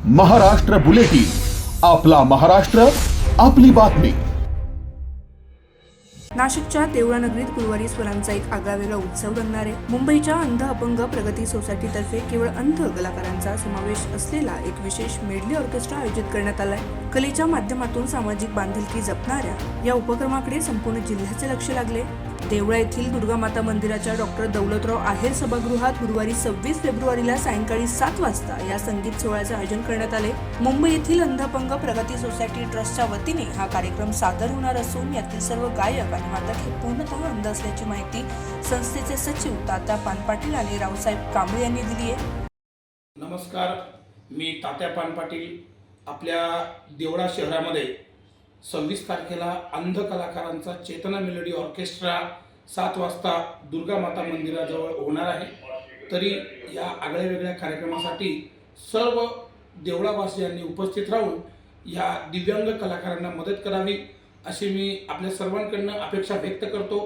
Maharashtra bulletin, आपला महाराष्ट्र, आपली बातमी। नाशिकच्या देवळा नगरीत गुरुवारी स्वरांचा एक आगळावेगळा उत्सव रंगणार आहे। मुंबईच्या अंध अपंग प्रगती सोसायटीतर्फे केवळ अंध कलाकारांचा समावेश असलेला एक विशेष मेडली ऑर्केस्ट्रा आयोजित करण्यात आलाय। कलेच्या माध्यमातून सामाजिक बांधिलकी जपणाऱ्या या उपक्रमाकडे संपूर्ण जिल्ह्याचे लक्ष लागले। देवळा येथील दुर्गा माता मंदिराच्या डॉक्टर दौलतराव आहेर सभागृहात गुरुवारी 26 फेब्रुवारीला सायंकाळी 7 वाजता या संगीत सोहळ्याचे आयोजन करण्यात आले। मुंबई येथील अंध अपंग प्रगती सोसायटी ट्रस्टच्या वतीने हा कार्यक्रम सादर होणार असून यातील सर्व गायक आणि वादक हे पूर्णतः अंध असल्याची माहिती संस्थेचे सचिव तात्या पानपाटील आणि रावसाहेब कांबळे यांनी दिली आहे। नमस्कार, मी तात्या पानपाटील। आपल्या देवळा शहरामध्ये 26 तारखेला अंध कलाकारांचा चेतना मेलोडी ऑर्केस्ट्रा 7 वाजता दुर्गा माता मंदिराजवळ होणार आहे। तरी या आगळ्या वेगळ्या कार्यक्रमासाठी सर्व देवळावासियांनी उपस्थित राहून या दिव्यांग कलाकारांना मदत करावी अशी मी आपल्या सर्वांकडून अपेक्षा व्यक्त करतो।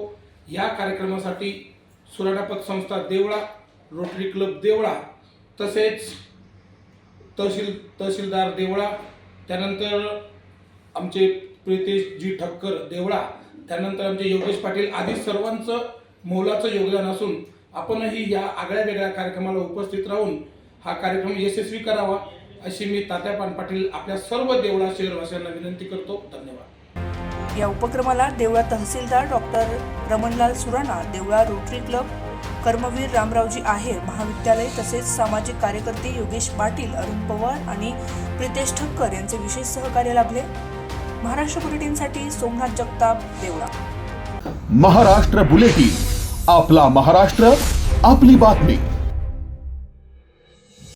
या कार्यक्रमासाठी सुराणा पतसंस्था देवळा, रोटरी क्लब देवळा, तसेच तहसीलदार देवळा, त्यानंतर आमचे प्रितेश जी ठक्कर देवळा, त्यानंतर आमचे योगेश पाटील आदी सर्वांचं मोलाचं योगदान असून आपणही या आगळ्या वेगळ्या कार्यक्रमाला उपस्थित राहून हा कार्यक्रम यशस्वी करावा अशी मी तात्या पानपाटील आपल्या सर्व देवळा शहरवासियांना विनंती करतो। धन्यवाद। या उपक्रमाला Deola tahsildar doctor Ramanlal Surana, Deola Rotary Club, Karmaveer Ramraoji Aher महाविद्यालय, तसेच सामाजिक कार्यकर्ते योगेश पाटील, अरुण पवार आणि प्रितेश ठक्कर यांचे विशेष सहकार्य लाभले। महाराष्ट्र बुलेटिनसाठी सोमनाथ जगताप, देवळा। महाराष्ट्र बुलेटिन, आपला महाराष्ट्र, आपली बातमी।